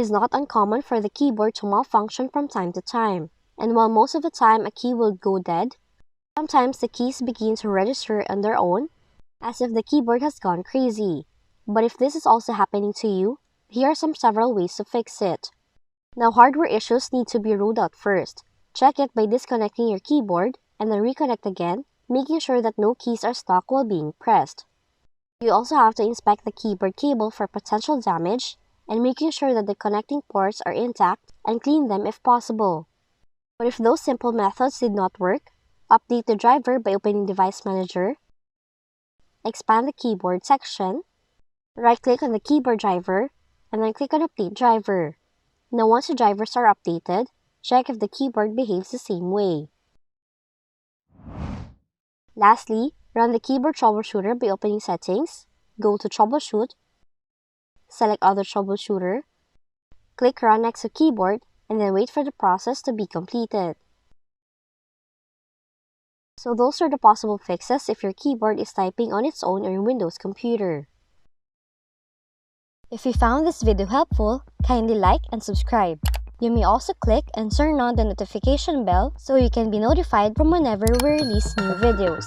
is not uncommon for the keyboard to malfunction from time to time, and while most of the time a key will go dead, sometimes the keys begin to register on their own, as if the keyboard has gone crazy. But if this is also happening to you, here are several ways to fix it. Now, hardware issues need to be ruled out first. Check it by disconnecting your keyboard and then reconnect again, making sure that no keys are stuck while being pressed. You also have to inspect the keyboard cable for potential damage and making sure that the connecting ports are intact and clean them if possible. But if those simple methods did not work, update the driver by opening Device Manager, expand the keyboard section, right-click on the keyboard driver, and then click on Update Driver. Now once the drivers are updated, check if the keyboard behaves the same way. Lastly, run the keyboard troubleshooter by opening Settings, go to Troubleshoot, select Other Troubleshooter, click Run next to Keyboard, and then wait for the process to be completed. So those are the possible fixes if your keyboard is typing on its own on your Windows computer. If you found this video helpful, kindly like and subscribe. You may also click and turn on the notification bell so you can be notified from whenever we release new videos.